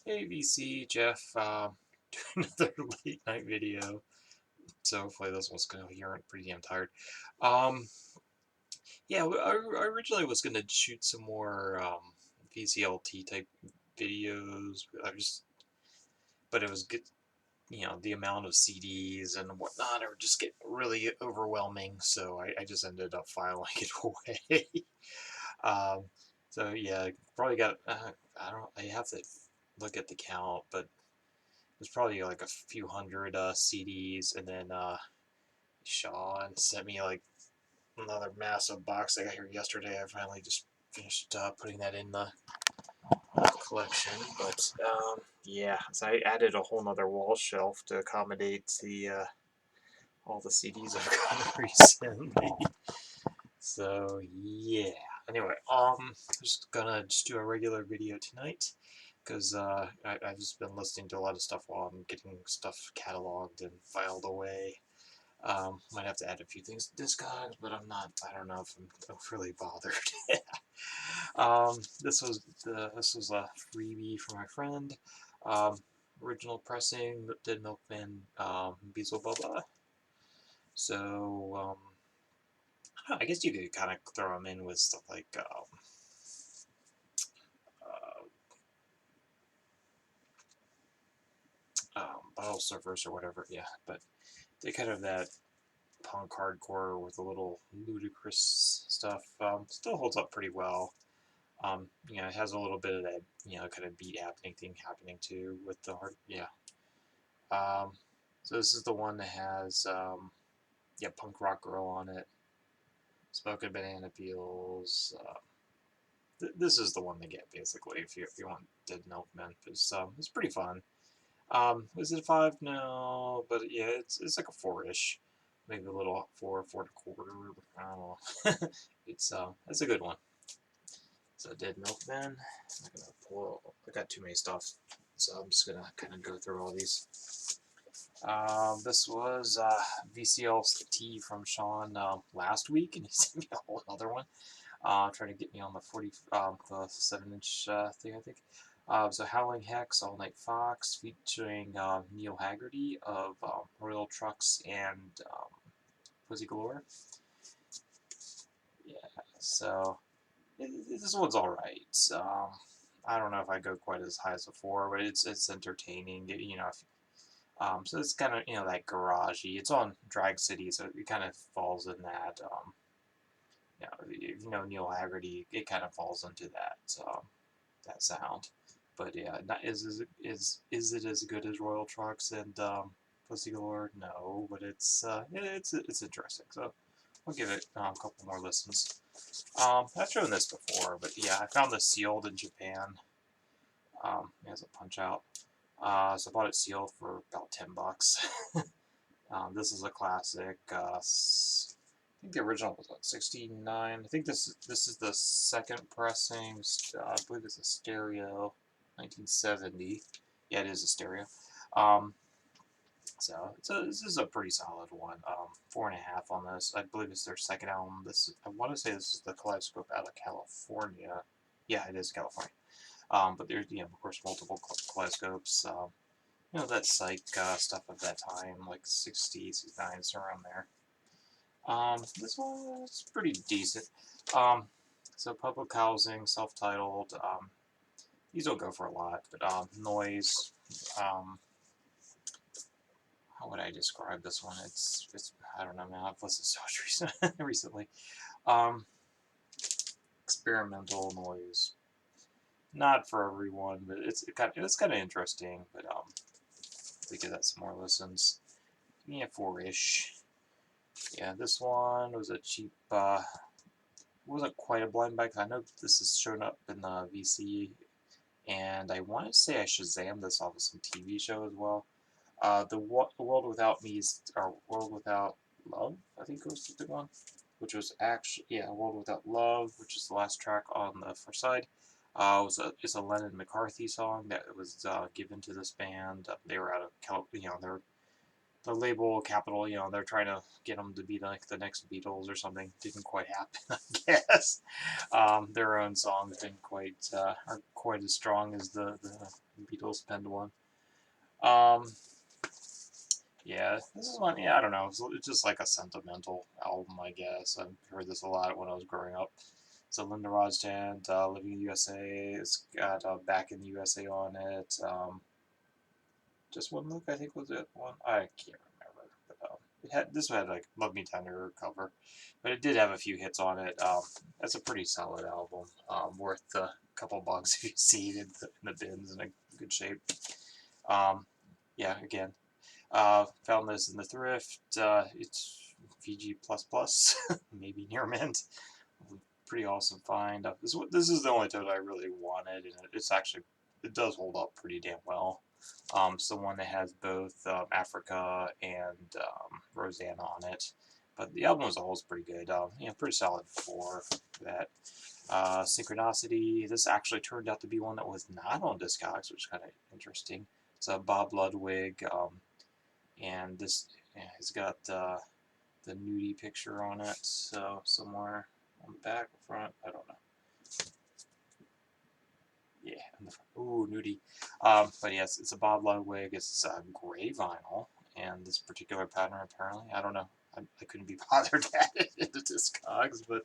Hey VC, Jeff, doing another late night video. So hopefully this one's gonna hear pretty damn tired. Um, yeah, I originally was gonna shoot some more VCLT type videos. But it was good, the amount of CDs and whatnot are just getting really overwhelming. So I just ended up filing it away. um, so yeah, probably got I don't I have to look at the count, but was probably like a few hundred CDs, and then Sean sent me like another massive box I got here yesterday. I finally just finished putting that in the collection, but yeah, so I added a whole nother wall shelf to accommodate the all the CDs I've gotten recently. So yeah. Anyway, I'm just gonna do a regular video tonight because I've just been listening to a lot of stuff while I'm getting stuff cataloged and filed away. Might have to add a few things to Discogs, but I don't know if I'm really bothered. This was a freebie from my friend. Um, Original pressing did Milkman, Beazle Bubba. So I guess you could kind of throw them in with stuff like Bottle Surfers or whatever. Yeah, but they kind of that punk hardcore with a little ludicrous stuff. Still holds up pretty well. It has a little bit of that, kind of beat happening thing happening too with the hard, yeah. Um, so this is the one that has, yeah, Punk Rock Girl on it, Smoking Banana Peels. This is the one to get basically if you want Dead Milkman. It's pretty fun. Is it a 5? No, but yeah, it's like a 4-ish, maybe a little 4, 4 1/4. I don't know. It's a good one. So Dead Milkman. I'm not gonna pull. I got too many stuff, so I'm just gonna kind of go through all these. This was VCLT from Sean last week, and he sent me a whole other one. Trying to get me on the the 7-inch thing, I think. So Howling Hex, All Night Fox, featuring Neil Haggerty of Royal Trucks and Pussy Galore. Yeah, so this one's all right. I don't know if I go quite as high as a 4, but it's entertaining. So it's kind of that garagey. It's on Drag City, so it kind of falls in that. If you know Neil Haggerty, it kind of falls into that sound. But yeah, not, is it as good as Royal Trucks and Pussy Galore? No, but it's interesting. So I'll give it a couple more listens. I've shown this before, but yeah, I found this sealed in Japan. It has a punch out. So I bought it sealed for about $10. This is a classic. I think the original was like 69. I think this is the second pressing. I believe it's a stereo, 1970. Yeah, it is a stereo. This is a pretty solid one. 4.5 on this. I believe it's their second album. I want to say this is the Kaleidoscope out of California. Yeah, it is California. But there's of course multiple Kaleidoscopes. That psych stuff of that time, like 60s, 69s, around there. This one's pretty decent. So public housing, self-titled. These don't go for a lot, but noise. How would I describe this one? It's I don't know, man. I've listened to so much recently. Um, Experimental noise. Not for everyone, but it's kind of interesting. But we give that some more listens. Yeah, 4-ish. Yeah, this one was a cheap. Wasn't quite a blind bag. I know this has shown up in the VC, and I want to say I Shazam this off of some TV show as well. The World Without Me's, or World Without Love, I think was the big one, which was actually, yeah, World Without Love, which is the last track on the first side. It's a Lennon McCarthy song that was given to this band. They were out of California, they're the label Capital, you know, they're trying to get them to be like the next Beatles or something. Didn't quite happen, I guess. Their own songs didn't quite aren't quite as strong as the Beatles penned one. Yeah, this is one. Yeah, I don't know. It's just like a sentimental album, I guess. I've heard this a lot when I was growing up. So Linda Ronstadt, Living in the USA. It's got Back in the USA on it. Just One Look, I think was it one. I can't remember. But, it had this one had like Love Me Tender cover, but it did have a few hits on it. That's a pretty solid album. Worth a couple bucks if you see it in the bins in a good shape. Yeah, again, found this in the thrift. It's VG++, maybe near mint. Pretty awesome find. This is the only tote I really wanted, and it's actually, it does hold up pretty damn well. It's the one that has both Africa and Rosanna on it. But the album as a whole is pretty good. Pretty solid for that. Synchronicity. This actually turned out to be one that was not on Discogs, which is kind of interesting. It's a Bob Ludwig, and this has got the nudie picture on it. So somewhere on the back or front, I don't know. Yeah, in the front. Ooh, nudie. But yes, it's a Bob Ludwig. It's gray vinyl, and this particular pattern apparently, I don't know. I couldn't be bothered to add it into Discogs, but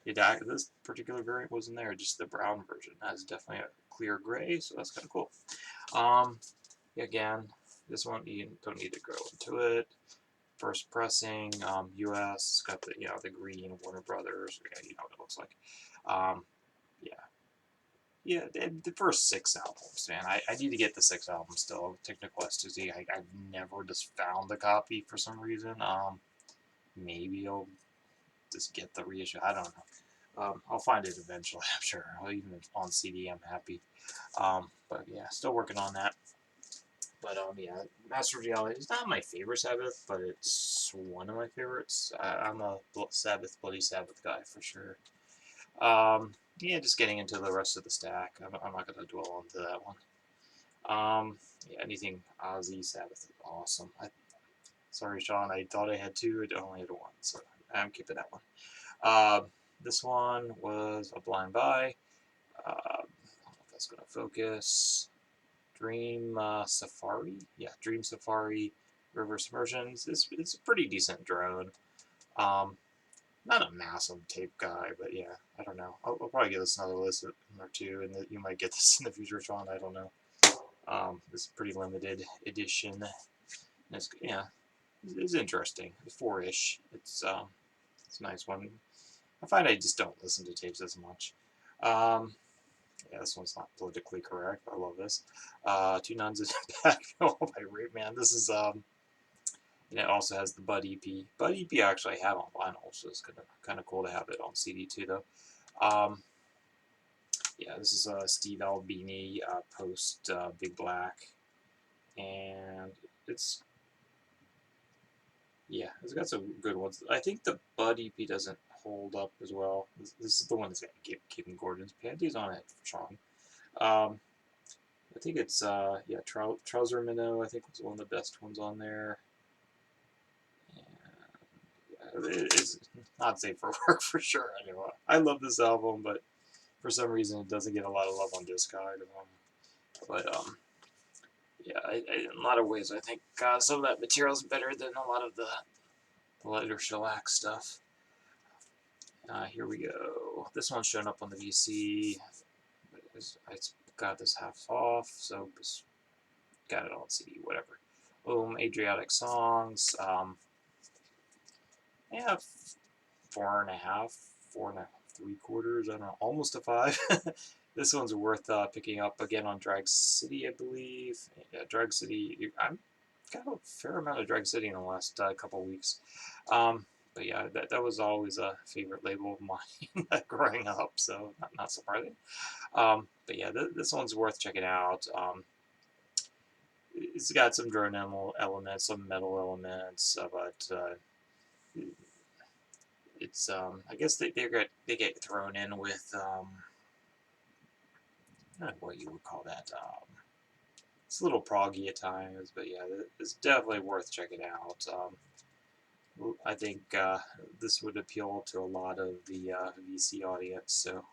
this particular variant wasn't there. Just the brown version has definitely a clear gray, so that's kind of cool. Again, this one you don't need to go into it. First pressing, U.S. It's got the the green Warner Brothers. Yeah, you know what it looks like. Yeah, the first 6 albums, man. I need to get the 6 albums still. Technical Ecstasy. I've never just found the copy for some reason. Maybe I'll just get the reissue. I don't know. I'll find it eventually, I'm sure. Even if on CD, I'm happy. But yeah, still working on that. But yeah, Master of Reality is not my favorite Sabbath, but it's one of my favorites. I'm a Sabbath, Bloody Sabbath guy for sure. Yeah, just getting into the rest of the stack. I'm not going to dwell onto that one. Yeah, anything Ozzy Sabbath is awesome. Sorry, Sean, I thought I had 2. I only had 1, so I'm keeping that one. This one was a blind buy. I don't know if that's going to focus. Dream Safari. Yeah, Dream Safari River Submersions. It's a pretty decent drone. Not a massive tape guy, but yeah, I don't know. I'll probably give this another listen or 2, and you might get this in the future, Sean. I don't know. It's a pretty limited edition. It's interesting. It's 4-ish. It's a nice one. I find I just don't listen to tapes as much. Yeah, this one's not politically correct. I love this. 2 Nuns is back. Oh, by Rape Man. This is and it also has the Bud EP. Bud EP I actually have on vinyl, so it's kind of cool to have it on CD too, though. Yeah, this is Steve Albini post Big Black, and it's got some good ones. I think the Bud EP doesn't hold up as well. This is the one that's got Kevin Gordon's panties on it, Sean. I think it's Trouser Minnow. I think was one of the best ones on there. It's not safe for work for sure. Anyway, I love this album, but for some reason it doesn't get a lot of love on Discog. Yeah, in a lot of ways I think some of that material is better than a lot of the lighter shellac stuff. Here we go. This one's showing up on the VC. I got this half off, so just got it on CD, whatever. Adriatic Songs. Yeah, 4.5, 4.75, I don't know, almost a 5. This one's worth picking up again on Drag City, I believe. Yeah, Drag City. I've got a fair amount of Drag City in the last couple weeks. But yeah, that was always a favorite label of mine growing up, so not surprising. But yeah, this one's worth checking out. It's got some drone elements, some metal elements, but it's I guess they get thrown in with I don't know what you would call that, it's a little proggy at times, but yeah, it's definitely worth checking out. I think this would appeal to a lot of the VC audience. So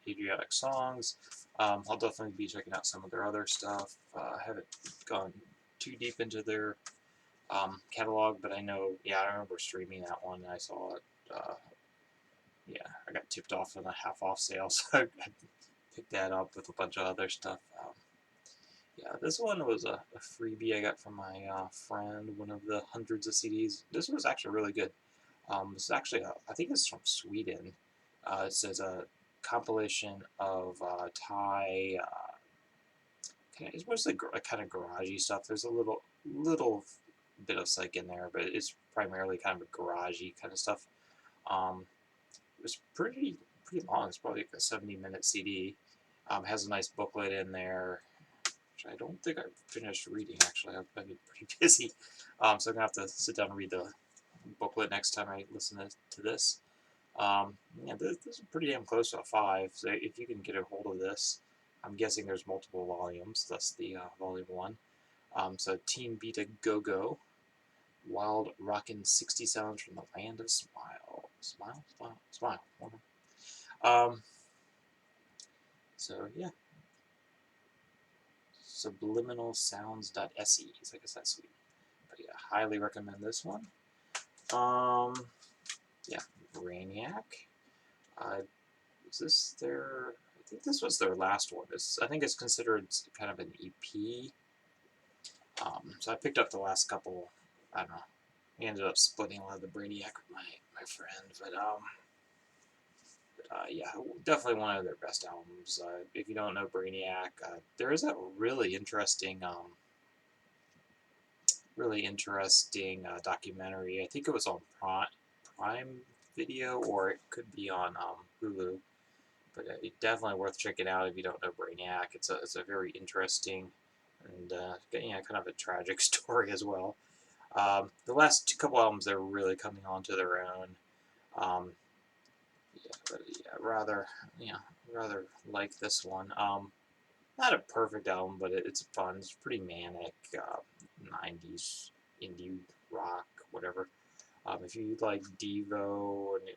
Adriatic songs. I'll definitely be checking out some of their other stuff. I haven't gone too deep into their catalog, but I know, yeah, I remember streaming that one. And I saw it. Yeah, I got tipped off on a half-off sale, so I picked that up with a bunch of other stuff. Yeah, this one was a freebie I got from my friend, one of the hundreds of CDs. This was actually really good. It's actually, I think it's from Sweden. It says a compilation of Thai, it's mostly kind of garagey stuff. There's a little bit of psych in there, but it's primarily kind of a garagey kind of stuff. It was pretty long. It's probably like a 70-minute CD. Has a nice booklet in there, which I don't think I've finished reading, actually. I've been pretty busy. So I'm going to have to sit down and read the booklet next time I listen to this. Yeah, this is pretty damn close to a 5, so if you can get a hold of this, I'm guessing there's multiple volumes, thus the volume 1. So Teen Beta Go-Go, Wild Rockin' 60 Sounds from the Land of Smile. Smile. So yeah. Subliminalsounds.se, I guess that's sweet. But yeah, highly recommend this one. Yeah, Brainiac. Is this their? I think this was their last one. I think it's considered kind of an EP. So I picked up the last couple. I don't know. We ended up splitting a lot of the Brainiac with my friend, but yeah, definitely one of their best albums. If you don't know Brainiac, there is a really interesting documentary. I think it was on Prime Video, or it could be on Hulu. But it's definitely worth checking out if you don't know Brainiac. It's a very interesting and yeah, kind of a tragic story as well. The last couple albums, they're really coming onto their own. Yeah, rather like this one. Not a perfect album, but it's fun. It's pretty manic, 90s indie rock, whatever. If you like Devo, and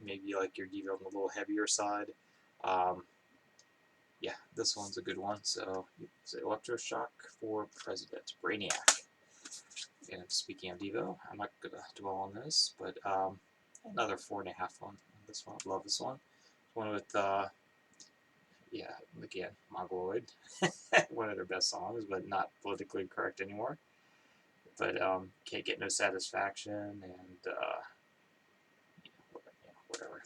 maybe like your Devo on the little heavier side, yeah, this one's a good one. So it's Electroshock for President, Brainiac. And speaking of Devo, I'm not going to dwell on this, but another 4.5 on this one. I love this one. One with, yeah, again, Mongoloid. One of their best songs, but not politically correct anymore. But Can't Get No Satisfaction, and whatever.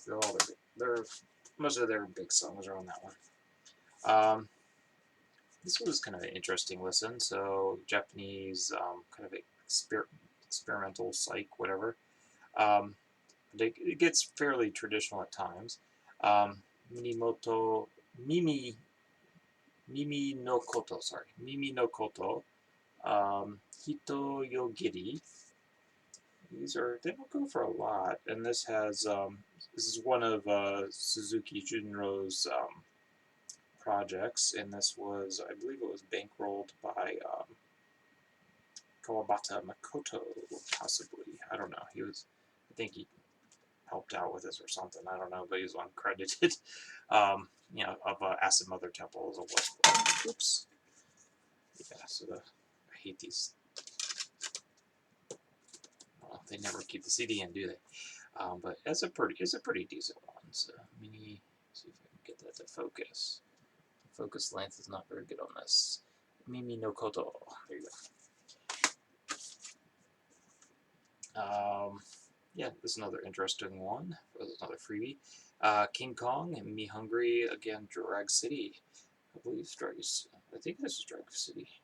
Most of their big songs are on that one. This was kind of an interesting listen. So Japanese, kind of experimental psych, whatever. It gets fairly traditional at times. Mimi no Koto, Hito yo Giddy. They don't go for a lot, and this is one of Suzuki Junro's projects, and this was, I believe it was bankrolled by Kawabata Makoto, possibly. I don't know. I think he helped out with this or something. I don't know, but he was uncredited. Of Acid Mother Temple as well. Oops. Yeah, so I hate these. Well, they never keep the CD in, do they? But it's a pretty decent one. So let me see if I can get that to focus. Focus length is not very good on this. Mimi no Koto. There you go. Yeah, this is another interesting one. This is another freebie. King Kong and Me Hungry, again, Drag City. I believe it's I think this is Drag City.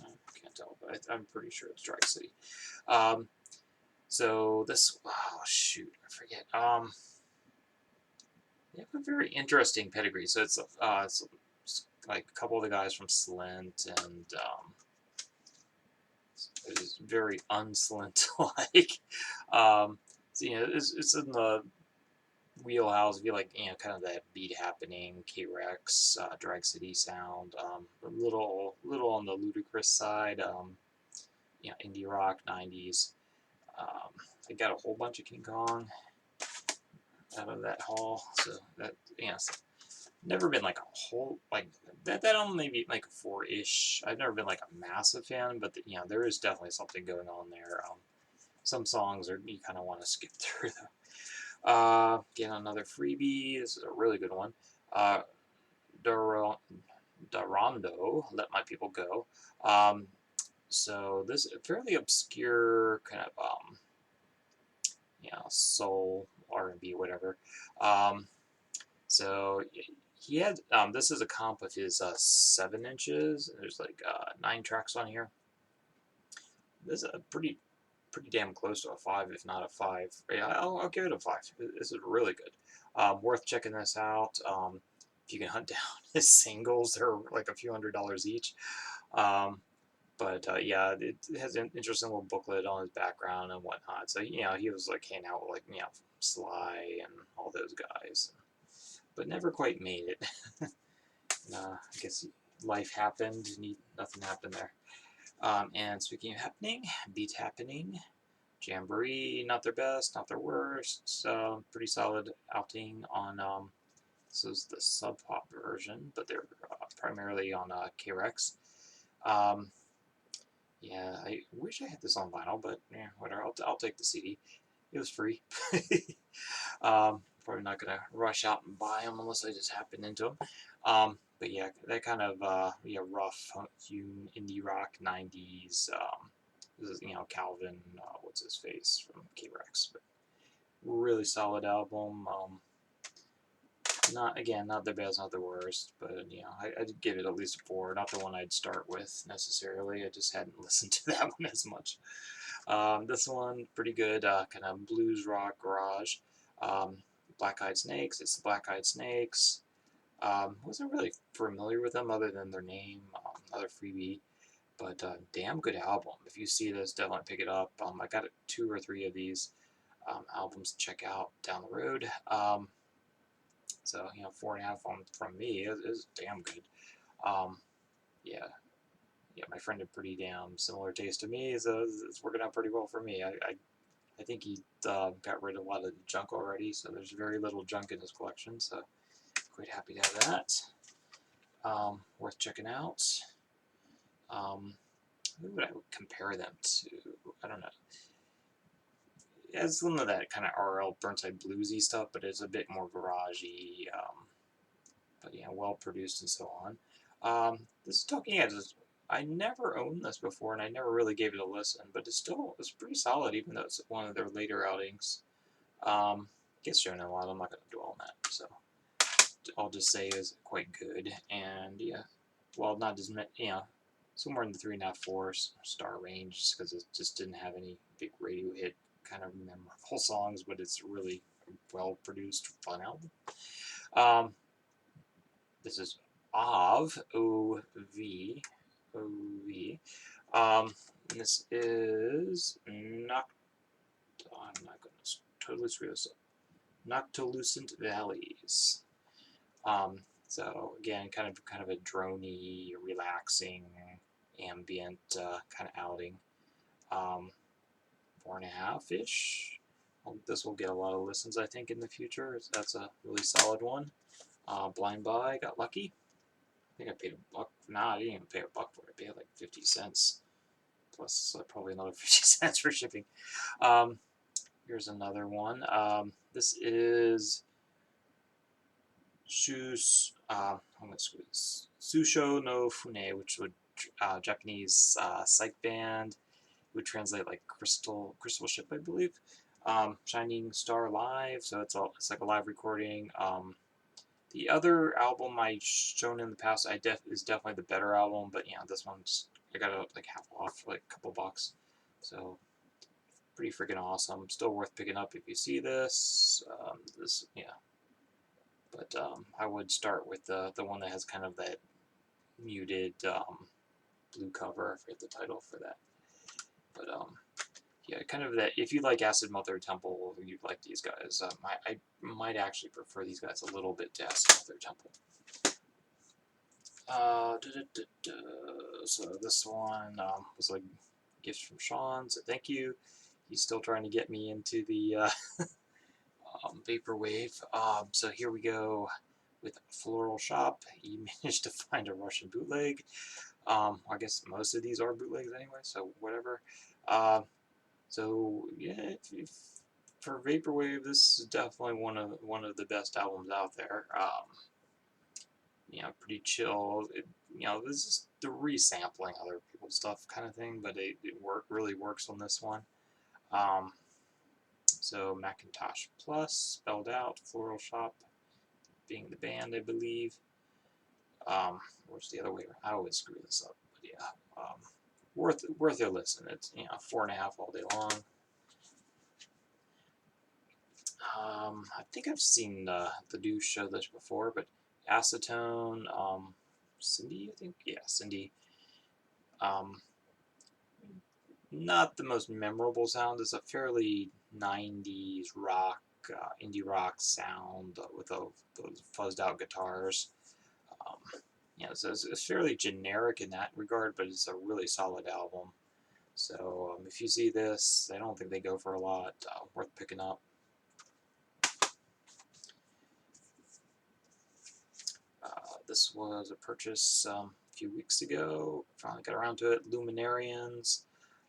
I can't tell, but I'm pretty sure it's Drag City. So this, oh shoot, I forget. They have a very interesting pedigree. So it's like a couple of the guys from Slint, and it's very unslint-like. So, it's in the wheelhouse. If you like, you know, kind of that beat happening, K-Rex, Drag City sound, a little on the ludicrous side, you know, indie rock, 90s. I got a whole bunch of King Kong out of that haul, so that, you know, never been like a whole, like, that album maybe like a 4-ish. I've never been like a massive fan, but you know, there is definitely something going on there. Some songs are, you kind of want to skip through them. Again, another freebie. This is a really good one. Darondo, Let My People Go. So this fairly obscure kind of you know, soul, R&B, whatever. So he had this is a comp of his 7 inches. There's like 9 tracks on here. This is a pretty damn close to a 5, if not a 5. Yeah, I'll give it a 5. This is really good. Worth checking this out. If you can hunt down his singles, they're like a few $100s each. But yeah, it has an interesting little booklet on his background and whatnot. So, you know, he was like hanging out with, like, you know, Sly and all those guys, but never quite made it. I guess life happened, nothing happened there. And speaking of happening, Beat Happening, Jamboree, not their best, not their worst. Pretty solid outing on, this is the Sub Pop version, but they're primarily on K-Rex. Yeah, I wish I had this on vinyl, but yeah, whatever. I'll take the CD. It was free. Probably not gonna rush out and buy them unless I just happen into them. But yeah, that kind of yeah, rough hewn indie rock 90s. This is, you know, Calvin, what's his face from K-Rex, but really solid album. Not the best, not the worst, but you know, I'd give it at least a 4. Not the one I'd start with necessarily. I just hadn't listened to that one as much. This one pretty good, kind of blues rock garage. Black Eyed Snakes. It's the Black Eyed Snakes. Wasn't really familiar with them other than their name. Another freebie, but damn good album. If you see this, definitely pick it up. I got 2 or 3 of these albums to check out down the road. So, you know, 4.5 from me is damn good. Yeah, my friend had pretty damn similar taste to me, so it's working out pretty well for me. I think he got rid of a lot of the junk already, so there's very little junk in his collection, so quite happy to have that. Worth checking out. Who would I compare them to? I don't know. It has some of that kind of RL Burnside bluesy stuff, but it's a bit more garagey, but yeah, well produced and so on. This Talking Heads, I never owned this before, and I never really gave it a listen, but it's pretty solid, even though it's one of their later outings. Gets shown in a lot. I'm not going to dwell on that, so I'll just say is quite good. And yeah, well, not as many, you know, somewhere in the 3.5, 4-star range, just because it just didn't have any big radio hit kind of memorable songs, but it's really well produced, fun album. This is OV, O-V, O-V. This is I'm not going to totally screw this up. Noctilucent Valleys. So again, kind of a droney, relaxing, ambient kind of outing. 4.5-ish. This will get a lot of listens, I think, in the future. That's a really solid one. Blind Buy, got lucky. I think I paid $1. Nah, I didn't even pay $1 for it. I paid like 50 cents. Plus probably another 50 cents for shipping. Here's another one. This is Susho no Fune, which would Japanese psych band, would translate like crystal ship, I believe. Shining Star Live, so it's like a live recording. The other album I shown in the past, is definitely the better album, but yeah, this one's I got it like half off, like a couple bucks, so pretty freaking awesome. Still worth picking up if you see this. Yeah, but I would start with the one that has kind of that muted blue cover. I forget the title for that, but yeah, kind of that. If you like Acid Mother Temple, you like these guys. I might actually prefer these guys a little bit to Acid Mother Temple. So this one was like gifts from Sean, so thank you. He's still trying to get me into the Vaporwave. So here we go with Floral Shop. He managed to find a Russian bootleg. I guess most of these are bootlegs anyway, so whatever. So yeah, for Vaporwave, this is definitely one of the best albums out there. You know, pretty chill. You know, this is the resampling other people's stuff kind of thing, but it really works on this one. So Macintosh Plus, spelled out, Floral Shop being the band, I believe. Where's the other way around? I always screw this up, but yeah. Worth a listen. It's, you know, 4.5 all day long. I think I've seen the dude show this before, but Acetone, Cindy, I think? Yeah, Cindy. Not the most memorable sound. It's a fairly 90s rock, indie rock sound with those fuzzed out guitars. Yeah, so it's fairly generic in that regard, but it's a really solid album. So if you see this, I don't think they go for a lot. Worth picking up. This was a purchase a few weeks ago. Finally got around to it. Luminarians,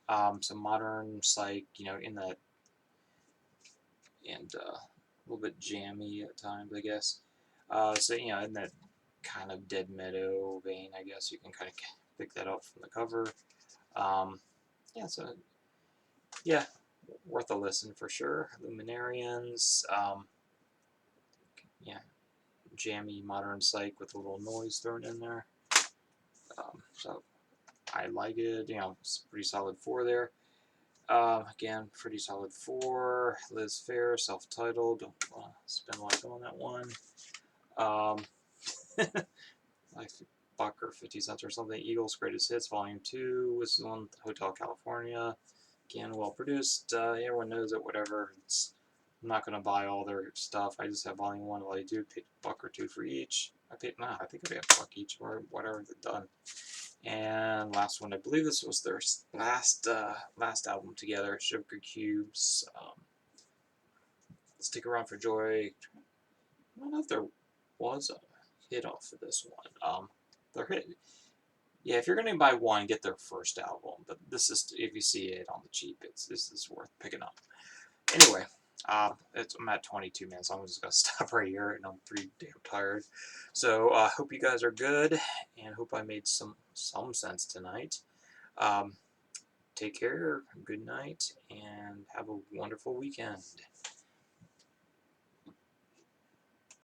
some modern psych, you know, in that, and a little bit jammy at times, I guess. So you know, in that kind of Dead Meadow vein, I guess you can kind of pick that up from the cover. Yeah, so yeah, worth a listen for sure. Luminarians, yeah, jammy modern psych with a little noise thrown in there. So I like it. You know, it's pretty solid 4 there. Again, pretty solid 4. Liz Fair, self-titled. Don't want to spend a lot on that one. Like $1 or 50 cents or something. Eagles Greatest Hits Volume 2. This is on Hotel California. Again, well produced. Everyone knows it. Whatever. I'm not gonna buy all their stuff. I just have Volume 1, Volume 2. Paid $1 or 2 for each. I think I paid $1 each or whatever they've done. And last one, I believe this was their last album together, Sugar Cubes. Stick Around for Joy. I don't know if there was a hit off of this one. Their hit, yeah. If you're gonna buy one, get their first album. But this is, if you see it on the cheap, this is worth picking up. Anyway, I'm at 22 minutes. I'm just gonna stop right here, and I'm pretty damn tired. So hope you guys are good, and hope I made some sense tonight. Take care, good night, and have a wonderful weekend.